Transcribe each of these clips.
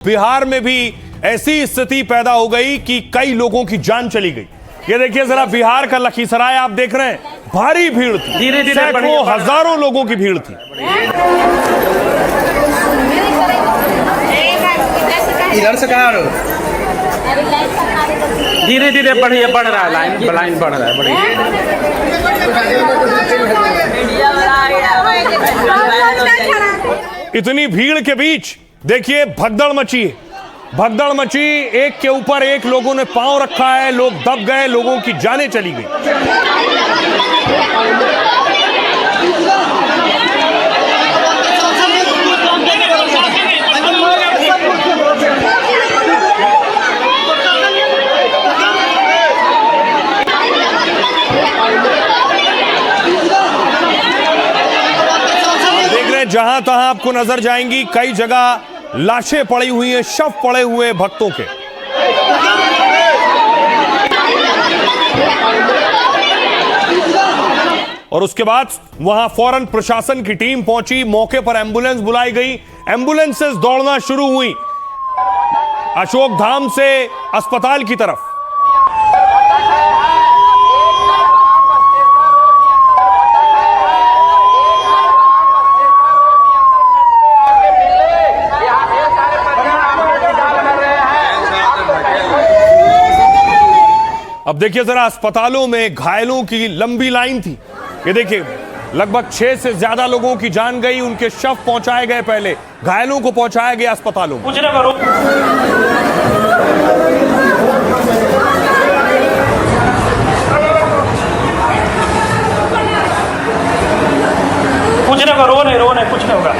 बिहार में भी ऐसी स्थिति पैदा हो गई कि कई लोगों की जान चली गई। ये देखिए जरा बिहार का लखीसराय आप देख रहे हैं, भारी भीड़ थी, धीरे-धीरे सैकड़ों हजारों लोगों की भीड़ थी। इधर से कहाँ धीरे धीरे बढ़ रहा है, लाइन बढ़ रहा है, इतनी भीड़ के बीच देखिए भगदड़ मची है, भगदड़ मची, एक के ऊपर एक लोगों ने पांव रखा है, लोग दब गए, लोगों की जानें चली गई। देख रहे हैं जहां तहां आपको नजर जाएंगी, कई जगह लाशें पड़ी हुई हैं, शव पड़े हुए हैं भक्तों के। और उसके बाद वहां फौरन प्रशासन की टीम पहुंची, मौके पर एम्बुलेंस बुलाई गई, एम्बुलेंसेस दौड़ना शुरू हुई अशोकधाम से अस्पताल की तरफ। अब देखिए जरा अस्पतालों में घायलों की लंबी लाइन थी। ये देखिए लगभग 6 से ज्यादा लोगों की जान गई, उनके शव पहुंचाए गए, पहले घायलों को पहुंचाया गया अस्पतालों में। कुछ ना करो, रो नहीं, कुछ नहीं होगा।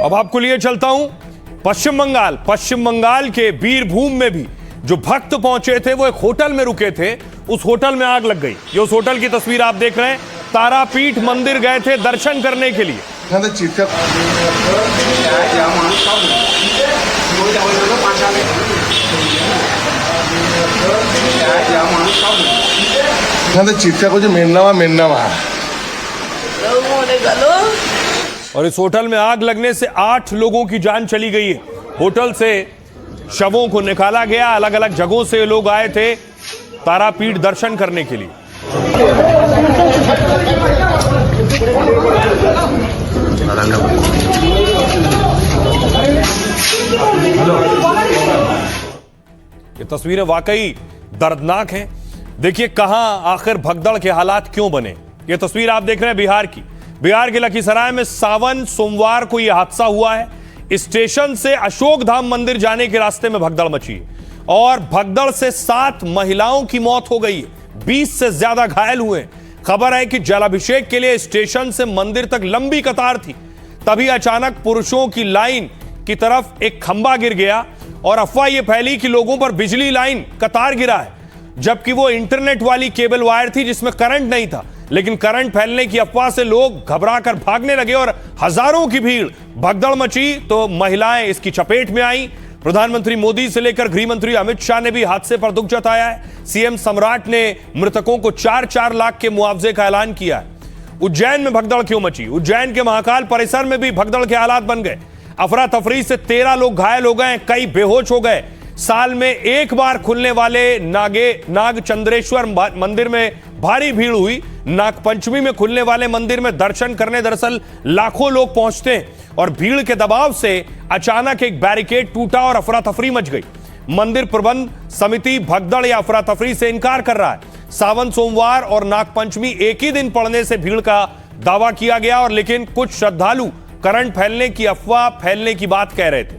अब आपको लिए चलता हूं पश्चिम बंगाल के बीरभूम में भी जो भक्त पहुंचे थे वो एक होटल में रुके थे, उस होटल में आग लग गई। ये उस होटल की तस्वीर आप देख रहे हैं, तारापीठ मंदिर गए थे दर्शन करने के लिए। और इस होटल में आग लगने से 8 लोगों की जान चली गई है। होटल से शवों को निकाला गया, अलग अलग जगहों से लोग आए थे तारापीठ दर्शन करने के लिए। ये तस्वीरें वाकई दर्दनाक हैं। देखिए कहां आखिर भगदड़ के हालात क्यों बने। ये तस्वीर आप देख रहे हैं बिहार के लखीसराय में सावन सोमवार को यह हादसा हुआ है। स्टेशन से अशोकधाम मंदिर जाने के रास्ते में भगदड़ मची है और भगदड़ से 7 महिलाओं की मौत हो गई है, 20 से ज्यादा घायल हुए। खबर है कि जलाभिषेक के लिए स्टेशन से मंदिर तक लंबी कतार थी, तभी अचानक पुरुषों की लाइन की तरफ एक खंभा गिर गया और अफवाह यह फैली कि लोगों पर बिजली लाइन का तार गिरा है, जबकि वो इंटरनेट वाली केबल वायर थी जिसमें करंट नहीं था। लेकिन करंट फैलने की अफवाह से लोग घबराकर भागने लगे और हजारों की भीड़, भगदड़ मची तो महिलाएं इसकी चपेट में आई। प्रधानमंत्री मोदी से लेकर गृह मंत्री अमित शाह ने भी हादसे पर दुख जताया है। सीएम सम्राट ने मृतकों को 4-4 लाख के मुआवजे का ऐलान किया है। उज्जैन में भगदड़ क्यों मची? उज्जैन के महाकाल परिसर में भी भगदड़ के हालात बन गए। अफरा तफरी से 13 लोग घायल हो गए, कई बेहोश हो गए। साल में एक बार खुलने वाले नागचंद्रेश्वर मंदिर में भारी भीड़ हुई। नागपंचमी में खुलने वाले मंदिर में दर्शन करने दरअसल लाखों लोग पहुंचते हैं और भीड़ के दबाव से अचानक एक बैरिकेड टूटा और अफरा तफरी मच गई। मंदिर प्रबंध समिति भगदड़ या अफरा तफरी से इनकार कर रहा है। सावन सोमवार और नागपंचमी एक ही दिन पड़ने से भीड़ का दावा किया गया, और लेकिन कुछ श्रद्धालु करंट फैलने की अफवाह फैलने की बात कह रहे थे।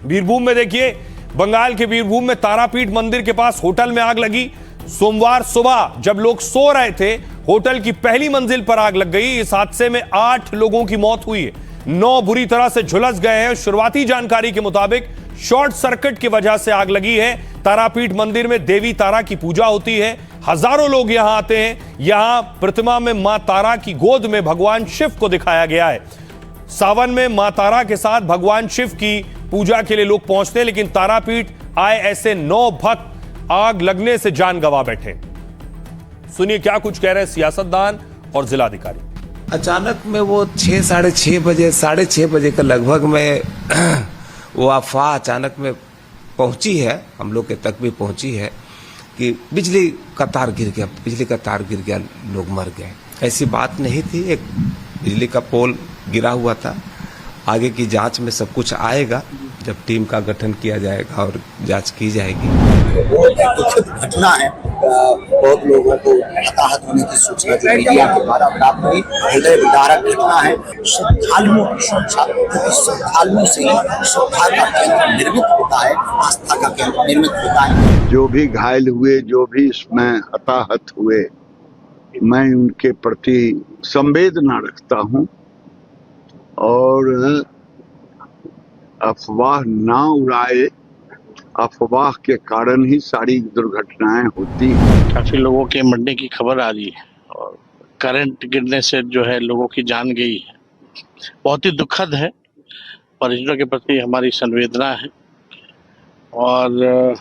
बीरभूम में देखिए, बंगाल के बीरभूम में तारापीठ मंदिर के पास होटल में आग लगी। सोमवार सुबह जब लोग सो रहे थे, होटल की पहली मंजिल पर आग लग गई। इस हादसे में 8 लोगों की मौत हुई है, 9 बुरी तरह से झुलस गए हैं। शुरुआती जानकारी के मुताबिक शॉर्ट सर्किट की वजह से आग लगी है। तारापीठ मंदिर में देवी तारा की पूजा होती है, हजारों लोग यहां आते हैं। यहां प्रतिमा में मां तारा की गोद में भगवान शिव को दिखाया गया है। सावन में मां तारा के साथ भगवान शिव की पूजा के लिए लोग पहुंचते हैं, लेकिन तारापीठ आए ऐसे 9 भक्त आग लगने से जान गंवा बैठे। सुनिए क्या कुछ कह रहे हैं सियासतदान और जिलाधिकारी। अचानक में वो 6-6:30 बजे के लगभग में वो अफवाह अचानक में पहुंची है, हम लोग के तक भी पहुंची है कि बिजली का तार गिर गया, लोग मर गए। ऐसी बात नहीं थी, एक बिजली का पोल गिरा हुआ था। आगे की जांच में सब कुछ आएगा जब टीम का गठन किया जाएगा और जांच की जाएगी। वो एक दुखद घटना है, बहुत लोगों को हताहत होने की सूचना जो मीडिया के द्वारा प्राप्त हुई, हृदय विदारक घटना है। श्रद्धालुओं की सुरक्षा, क्योंकि श्रद्धालुओं से ही श्रद्धा का केंद्र निर्मित होता है, आस्था का केंद्र निर्मित होता है। जो भी घायल हुए, जो भी इसमें हताहत हुए, मैं उनके प्रति संवेदना रखता हूं और अफवाह ना उड़ाए। अफवाह के कारण ही सारी दुर्घटनाएं होती हैं। काफी लोगों के मरने की खबर आ रही है और करंट गिरने से जो है लोगों की जान गई है। बहुत ही दुखद है, परिजनों के प्रति हमारी संवेदना है और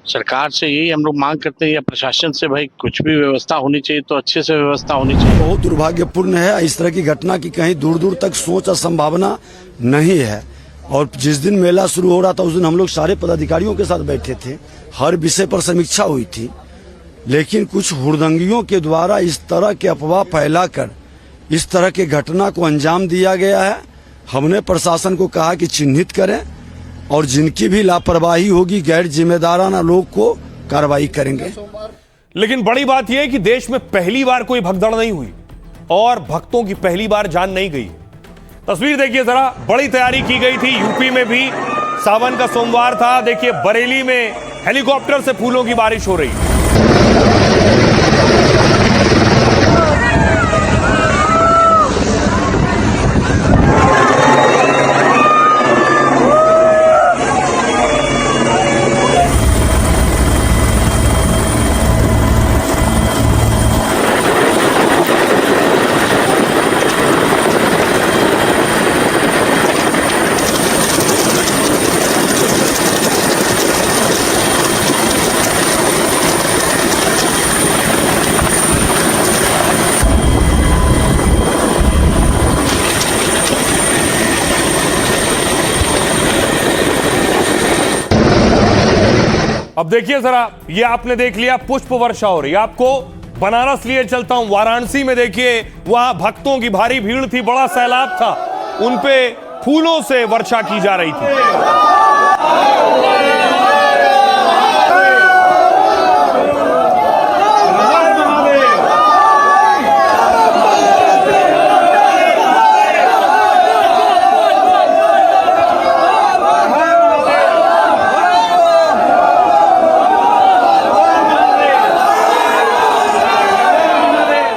सरकार से यही हम लोग मांग करते हैं या प्रशासन से, भाई कुछ भी व्यवस्था होनी चाहिए तो अच्छे से व्यवस्था होनी चाहिए। बहुत दुर्भाग्यपूर्ण है इस तरह की घटना की कहीं दूर दूर तक सोच और संभावना नहीं है। और जिस दिन मेला शुरू हो रहा था उस दिन हम लोग सारे पदाधिकारियों के साथ बैठे थे, हर विषय पर समीक्षा हुई थी, लेकिन कुछ हुड़दंगियों के द्वारा इस तरह के अफवाह फैलाकर इस तरह के घटना को अंजाम दिया गया है। हमने प्रशासन को कहा कि चिन्हित करें और जिनकी भी लापरवाही होगी, गैर जिम्मेदाराना लोग को कार्रवाई करेंगे। लेकिन बड़ी बात यह है कि देश में पहली बार कोई भगदड़ नहीं हुई और भक्तों की पहली बार जान नहीं गई। तस्वीर देखिए जरा, बड़ी तैयारी की गई थी। यूपी में भी सावन का सोमवार था। देखिए बरेली में हेलीकॉप्टर से फूलों की बारिश हो रही है। अब देखिए जरा, ये आपने देख लिया पुष्प वर्षा हो रही है। आपको बनारस लिए चलता हूं, वाराणसी में देखिए वहां भक्तों की भारी भीड़ थी, बड़ा सैलाब था, उन पे फूलों से वर्षा की जा रही थी।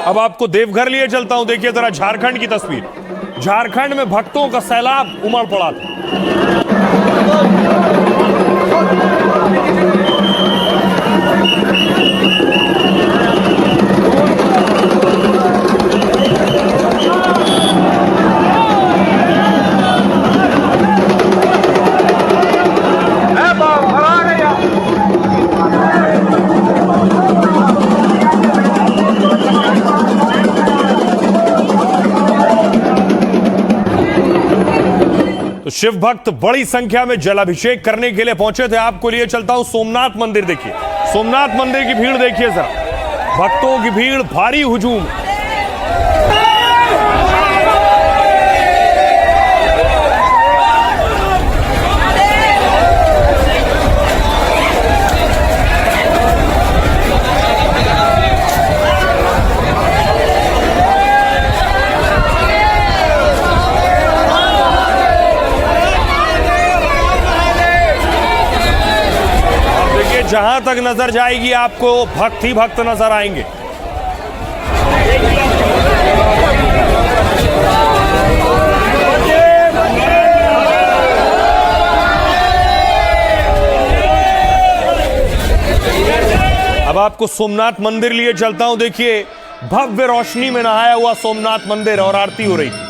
अब आपको देवघर लिए चलता हूं, देखिए जरा झारखंड की तस्वीर। झारखंड में भक्तों का सैलाब उमड़ पड़ा था। तो शिव भक्त बड़ी संख्या में जलाभिषेक करने के लिए पहुंचे थे। आपको लिए चलता हूं सोमनाथ मंदिर। देखिए सोमनाथ मंदिर की भीड़ देखिए जरा, भक्तों की भीड़, भारी हुजूम। जहां तक नजर जाएगी आपको भक्त ही भक्त नजर आएंगे। अब आपको सोमनाथ मंदिर लिए चलता हूं। देखिए भव्य रोशनी में नहाया हुआ सोमनाथ मंदिर और आरती हो रही थी।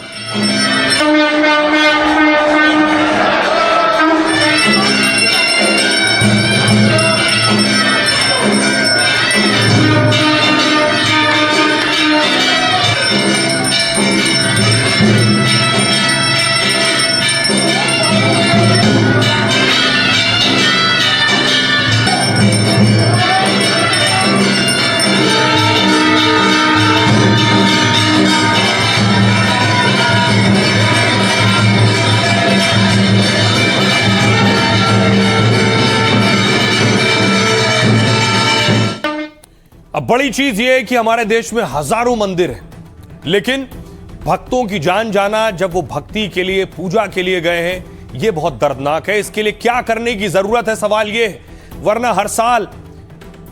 अब बड़ी चीज यह है कि हमारे देश में हजारों मंदिर हैं, लेकिन भक्तों की जान जाना जब वो भक्ति के लिए, पूजा के लिए गए हैं, यह बहुत दर्दनाक है। इसके लिए क्या करने की जरूरत है, सवाल यह है। वरना हर साल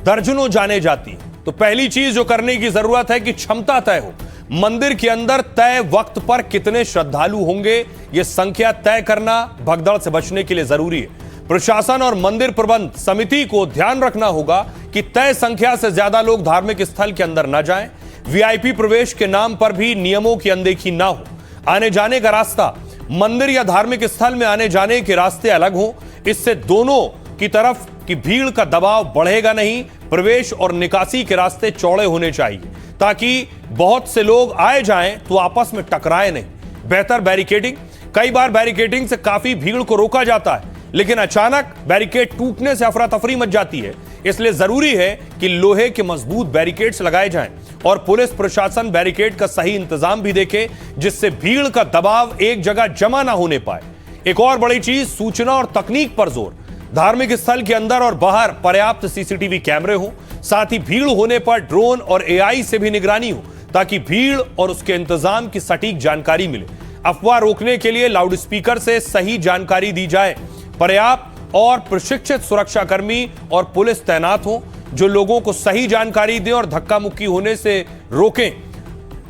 दर्जनों जाने जाती हैं। तो पहली चीज जो करने की जरूरत है कि क्षमता तय हो। मंदिर के अंदर तय वक्त पर कितने श्रद्धालु होंगे, यह संख्या तय करना भगदड़ से बचने के लिए जरूरी है। प्रशासन और मंदिर प्रबंध समिति को ध्यान रखना होगा कि तय संख्या से ज्यादा लोग धार्मिक स्थल के अंदर न जाएं। वीआईपी प्रवेश के नाम पर भी नियमों की अनदेखी ना हो। आने जाने का रास्ता, मंदिर या धार्मिक स्थल में आने जाने के रास्ते अलग हो। इससे दोनों की तरफ की भीड़ का दबाव बढ़ेगा नहीं। प्रवेश और निकासी के रास्ते चौड़े होने चाहिए ताकि बहुत से लोग आए जाएं तो आपस में टकराए नहीं। बेहतर बैरिकेडिंग, कई बार बैरिकेडिंग से काफी भीड़ को रोका जाता है, लेकिन अचानक बैरिकेड टूटने से अफरा तफरी मच जाती है। इसलिए जरूरी है कि लोहे के मजबूत बैरिकेड्स लगाए जाएं और पुलिस प्रशासन बैरिकेड का सही इंतजाम भी देखे, जिससे भीड़ का दबाव एक जगह जमा ना होने पाए। एक और बड़ी चीज, सूचना और तकनीक पर जोर। धार्मिक स्थल के अंदर और बाहर पर्याप्त सीसीटीवी कैमरे हो, साथ ही भीड़ होने पर ड्रोन और एआई से भी निगरानी हो ताकि भीड़ और उसके इंतजाम की सटीक जानकारी मिले। अफवाह रोकने के लिए लाउडस्पीकर से सही जानकारी दी जाए। पर्याप्त और प्रशिक्षित सुरक्षाकर्मी और पुलिस तैनात हो जो लोगों को सही जानकारी दें और धक्का मुक्की होने से रोकें।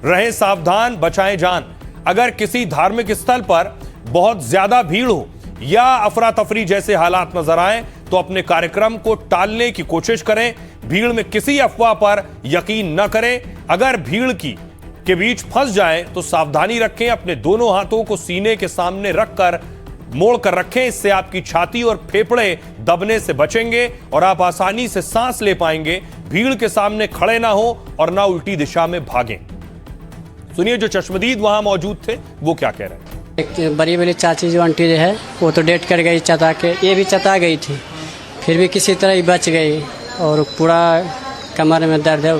रहें सावधान, बचाएं जान। अगर किसी धार्मिक स्थल पर बहुत ज्यादा भीड़ हो या अफरा तफरी जैसे हालात नजर आए तो अपने कार्यक्रम को टालने की कोशिश करें। भीड़ में किसी अफवाह पर यकीन न करें। अगर भीड़ के बीच फंस जाए तो सावधानी रखें। अपने दोनों हाथों को सीने के सामने रखकर मोड़ कर रखें। इससे आपकी छाती और फेफड़े दबने से बचेंगे और आप आसानी से सांस ले पाएंगे। भीड़ के सामने खड़े ना हो और ना उल्टी दिशा में भागें। सुनिए जो चश्मदीद वहां मौजूद थे वो क्या कह रहे हैं। एक बड़ी बड़ी चाची जो आंटी जो है वो तो डेट कर गई चता के, ये भी चता गई थी, फिर भी किसी तरह ही बच गई। और पूरा कमर में दर्द है,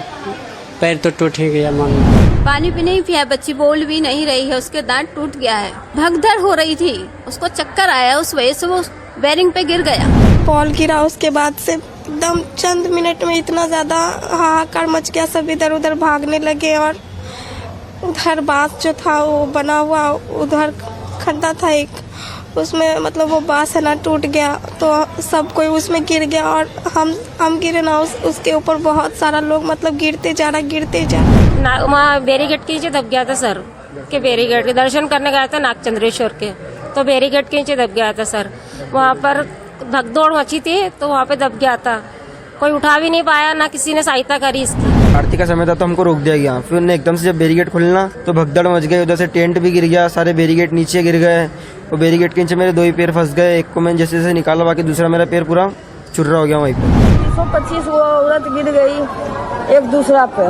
पैर तो टूट ही गया। मान पानी भी नहीं पिया, बच्ची बोल भी नहीं रही है, उसके दांत टूट गया है। भगदड़ हो रही थी, उसको चक्कर आया, उस वजह से वो बेरिंग पे गिर गया। पॉल गिरा, उसके बाद से एकदम चंद मिनट में इतना ज्यादा हाहाकार मच गया, सब इधर उधर भागने लगे। और उधर बांस जो था वो बना हुआ, उधर खड्डा था एक, उसमें मतलब वो बांस है ना टूट गया तो सब कोई उसमें गिर गया। और हम गिरे ना, उसके ऊपर बहुत सारा लोग मतलब गिरते जा रहा। वहाँ बैरिकेड के नीचे दब गया था सर, के बैरिकेड के दर्शन करने गया था नागचंद्रेश्वर के, तो बैरिकेड के नीचे दब गया था सर। वहाँ पर भगदौड़ मची थी तो वहाँ पे दब गया था, कोई उठा भी नहीं पाया, ना किसी ने सहायता करी इसकी। आरती का समय था तो हमको रोक दिया गया। फिर उन्हें एकदम से जब बैरिकेड खोलना तो भगदड़ मच गई, उधर से टेंट भी गिर गया, सारे बैरिकेड नीचे गिर गए। वो बैरिकेड के नीचे मेरे दो ही पैर फंस गए, एक को मैंने जैसे जैसे निकाला, बाकी दूसरा मेरा पैर पूरा चुर्रा हो गया वहीं पे। 125 वो औरत गिर गई एक दूसरा पे,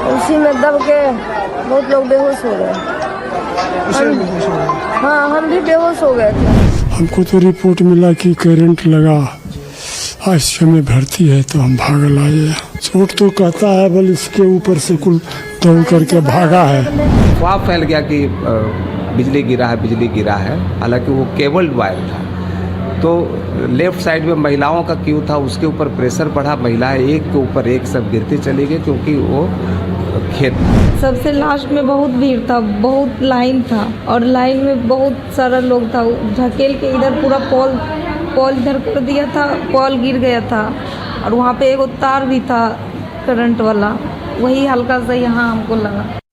उसी में दब के बहुत लोग बेहोश हो गए। हाँ, हम भी बेहोश हो गए थे। हमको तो रिपोर्ट मिला कि करंट लगा, आईसीयू में भर्ती है, तो हम भाग आए। चोट तो कहता है बल इसके ऊपर से कुल दौड़ करके भागा है। अफवाह फैल गया कि बिजली गिरा है, हालांकि वो केबल वायर था। तो लेफ्ट साइड में महिलाओं का क्यू था, उसके ऊपर प्रेशर बढ़ा, महिलाएं एक के ऊपर एक सब गिरते चले गए क्योंकि वो खेत। सबसे लास्ट में बहुत भीड़ था, बहुत लाइन था और लाइन में बहुत सारा लोग था। ढकेल के इधर पूरा पॉल इधर कर दिया था, पॉल गिर गया था। और वहाँ पे एक तार भी था करंट वाला, वही हल्का सा यहाँ हमको लगा।